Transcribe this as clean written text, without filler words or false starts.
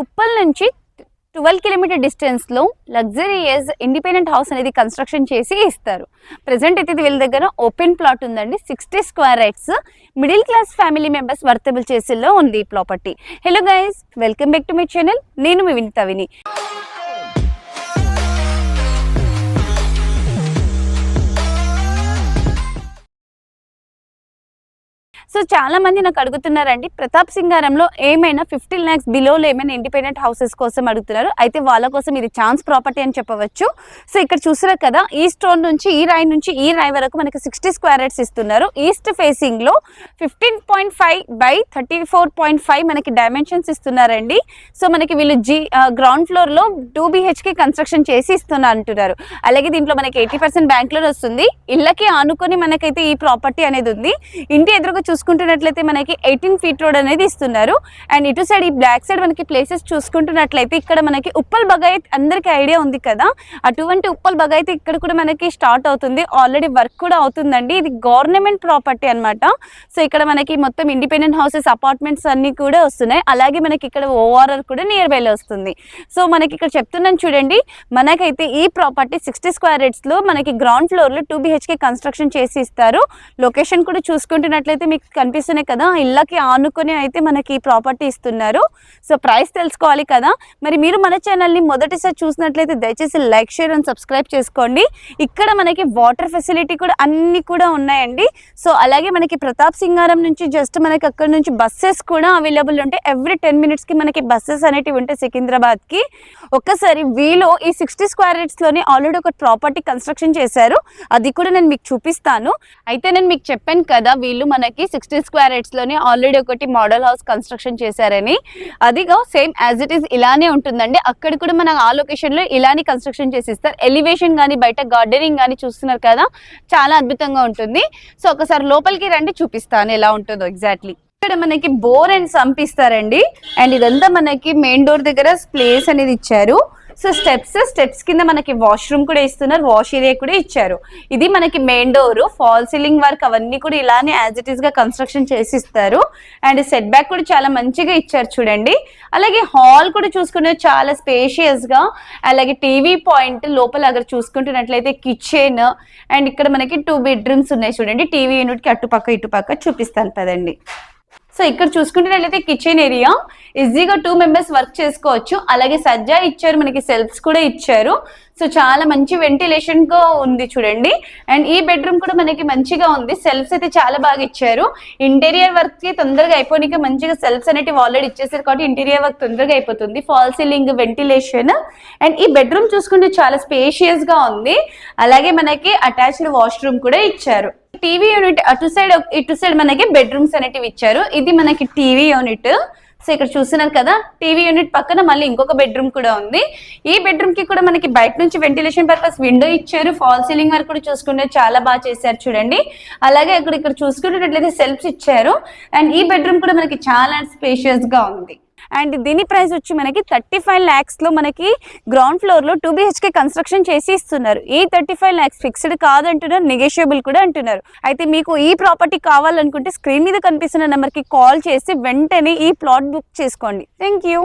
ఉప్పల్ నుంచి 12 కిలోమీటర్ డిస్టెన్స్లో luxurious independent house అనేది కన్స్ట్రక్షన్ చేసి ఇస్తారు. ప్రెసెంట్ అయితే వీళ్ళ దగ్గర ఓపెన్ ప్లాట్ ఉందండి. 60 square yards middle class family members worthable చేసేలో ఉంది ఈ property. Hello guys, welcome back to my channel. నేను మీ వినితవిని. సో చాలా మంది నాకు అడుగుతున్నారండి, ప్రతాప్ సింగారంలో ఏమైనా 15 lakhs బిలోలో ఏమైనా ఇండిపెండెంట్ హౌసెస్ కోసం అడుగుతున్నారు. అయితే వాళ్ళ కోసం ఇది ఛాన్స్ ప్రాపర్టీ అని చెప్పవచ్చు. సో ఇక్కడ చూసారు కదా, ఈ స్టోన్ నుంచి ఈ రాయి వరకు మనకి 60 స్క్వేర్ యార్డ్స్ ఇస్తున్నారు. ఈస్ట్ ఫేసింగ్ లో 15.5 by 34.5 మనకి డైమెన్షన్స్ ఇస్తున్నారండి. సో మనకి వీళ్ళు గ్రౌండ్ ఫ్లోర్ లో 2 BHK కన్స్ట్రక్షన్ చేసి ఇస్తున్నారు అంటున్నారు. అలాగే దీంట్లో మనకి 80% బ్యాంక్ లోన్ వస్తుంది. ఇళ్ళకి ఆనుకొని మనకైతే ఈ ప్రాపర్టీ అనేది ఉంది. ఇంటి ఎదురుగా చూసుకుంటున్నట్లయితే మనకి 18 feet రోడ్ అనేది ఇస్తున్నారు. అండ్ ఇటు సైడ్ ఈ బ్లాక్ సైడ్ మనకి ప్లేసెస్ చూసుకుంటున్నట్లయితే ఇక్కడ మనకి ఉప్పల్ బగాయత్ అందరికి ఐడియా ఉంది కదా, అటువంటి ఉప్పల్ బగాయత్ ఇక్కడ కూడా మనకి స్టార్ట్ అవుతుంది. ఆల్రెడీ వర్క్ కూడా అవుతుందండి. ఇది గవర్నమెంట్ ప్రాపర్టీ అనమాట. సో ఇక్కడ మనకి మొత్తం ఇండిపెండెంట్ హౌసెస్ అపార్ట్మెంట్స్ అన్ని కూడా వస్తున్నాయి. అలాగే మనకి ఇక్కడ ORR కూడా నియర్ బైలో వస్తుంది. సో మనకి ఇక్కడ చెప్తున్నాను చూడండి, మనకైతే ఈ ప్రాపర్టీ 60 స్క్వేర్ యార్డ్స్ లో మనకి గ్రౌండ్ ఫ్లోర్ లో 2 BHK కన్స్ట్రక్షన్ చేసి ఇస్తారు. లొకేషన్ కూడా చూసుకుంటున్నట్లయితే మీకు కనిపిస్తున్నాయి కదా, ఇళ్ళకి ఆనుకొని అయితే మనకి ఈ ప్రాపర్టీ ఇస్తున్నారు. సో ప్రైస్ తెలుసుకోవాలి కదా. మరి మీరు మన ఛానల్ని మొదటిసారి చూసినట్లయితే దయచేసి లైక్, షేర్ అండ్ సబ్స్క్రైబ్ చేసుకోండి. ఇక్కడ మనకి వాటర్ ఫెసిలిటీ కూడా అన్ని కూడా ఉన్నాయండి. సో అలాగే మనకి ప్రతాప్ సింగారం నుంచి జస్ట్ మనకి అక్కడ నుంచి బస్సెస్ కూడా అవైలబుల్ ఉంటాయి. ఎవ్రీ 10 minutesకి మనకి బస్సెస్ అనేటివి ఉంటాయి సికింద్రాబాద్కి. ఒక్కసారి వీళ్ళు ఈ 60 స్క్వేర్ యార్డ్స్లోనే ఆల్రెడీ ఒక ప్రాపర్టీ కన్స్ట్రక్షన్ చేశారు. అది కూడా నేను మీకు చూపిస్తాను. అయితే నేను మీకు చెప్పాను కదా, వీళ్ళు మనకి 60 స్క్వేర్ యార్డ్స్ లోనే ఆల్రెడీ ఒకటి మోడల్ హౌస్ కన్స్ట్రక్షన్ చేశారని. అదిగా సేమ్ యాజ్ ఇట్ ఈస్ ఇలానే ఉంటుందండి. అక్కడ కూడా మన ఆ లొకేషన్ లో ఇలానే కన్స్ట్రక్షన్ చేసి ఇస్తారు. ఎలివేషన్ కానీ బయట గార్డెనింగ్ కానీ చూస్తున్నారు కదా, చాలా అద్భుతంగా ఉంటుంది. సో ఒకసారి లోపలికి రండి, చూపిస్తాను ఎలా ఉంటుందో ఎగ్జాక్ట్లీ. ఇక్కడ మనకి బోర్ అండ్ సంప్ ఇస్తారండి. అండ్ ఇదంతా మనకి మెయిన్ డోర్ దగ్గర ప్లేస్ అనేది ఇచ్చారు. సో స్టెప్స్ కింద మనకి వాష్రూమ్ కూడా ఇస్తున్నారు, వాష్ ఏరియా కూడా ఇచ్చారు. ఇది మనకి main door. Fall ceiling work అవన్నీ కూడా ఇలానే యాజ్ ఇట్ ఈస్ గా కన్స్ట్రక్షన్ చేసి ఇస్తారు. అండ్ సెట్ బ్యాక్ కూడా చాలా మంచిగా ఇచ్చారు చూడండి. అలాగే హాల్ కూడా చూసుకునే చాలా స్పేషియస్ గా, అలాగే టీవీ పాయింట్ లోపల అక్కడ చూసుకుంటున్నట్లయితే కిచెన్. అండ్ ఇక్కడ మనకి 2 bedrooms ఉన్నాయి చూడండి. టీవీ యూనిట్ కి అటుపక్క ఇటుపక్క చూపిస్తాను పదండి. సో ఇక్కడ చూసుకుంటున్నట్లయితే కిచెన్ ఏరియా, ఈజీగా 2 members వర్క్ చేసుకోవచ్చు. అలాగే సజ్జా ఇచ్చారు, మనకి సెల్ఫ్స్ కూడా ఇచ్చారు. సో చాలా మంచి వెంటిలేషన్ గా ఉంది చూడండి. అండ్ ఈ బెడ్రూమ్ కూడా మనకి మంచిగా ఉంది. సెల్ఫ్స్ అయితే చాలా బాగా ఇచ్చారు. ఇంటీరియర్ వర్క్ కి తొందరగా అయిపోయినాక మంచిగా సెల్ఫ్స్ అనేవి ఆల్రెడీ ఇచ్చేసారు కాబట్టి ఇంటీరియర్ వర్క్ తొందరగా అయిపోతుంది. Fall ceiling, ventilation. అండ్ ఈ బెడ్రూమ్ చూసుకుంటే చాలా స్పేషియస్ గా ఉంది. అలాగే మనకి అటాచ్డ్ వాష్రూమ్ కూడా ఇచ్చారు. టీవీ యూనిట్ అటు సైడ్ మనకి బెడ్రూమ్స్ అనేటివి ఇచ్చారు. ఇది మనకి టీవీ యూనిట్. సో ఇక్కడ చూస్తున్నారు కదా, టీవీ యూనిట్ పక్కన మళ్ళీ ఇంకొక బెడ్రూమ్ కూడా ఉంది. ఈ బెడ్రూమ్ కి కూడా మనకి బయట నుంచి వెంటిలేషన్ పర్పస్ విండో ఇచ్చారు. ఫాల్ సీలింగ్ వర్క్ కూడా చూసుకుంటే చాలా బాగా చేశారు చూడండి. అలాగే ఇక్కడ చూసుకున్నట్లయితే సెల్ఫ్స్ ఇచ్చారు. అండ్ ఈ బెడ్రూమ్ కూడా మనకి చాలా స్పేషియస్ గా ఉంది. అండ్ దీని ప్రైస్ వచ్చి మనకి 35 lakhs లో మనకి గ్రౌండ్ ఫ్లోర్ లో 2 BHK కన్స్ట్రక్షన్ చేసి ఇస్తున్నారు. ఈ 35 lakhs ఫిక్స్డ్ కాదంటున్నారు, నెగోషియబుల్ కూడా అంటున్నారు. అయితే మీకు ఈ ప్రాపర్టీ కావాలనుకుంటే స్క్రీన్ మీద కనిపిస్తున్న నెంబర్కి కాల్ చేసి వెంటనే ఈ ప్లాట్ బుక్ చేసుకోండి. Thank you.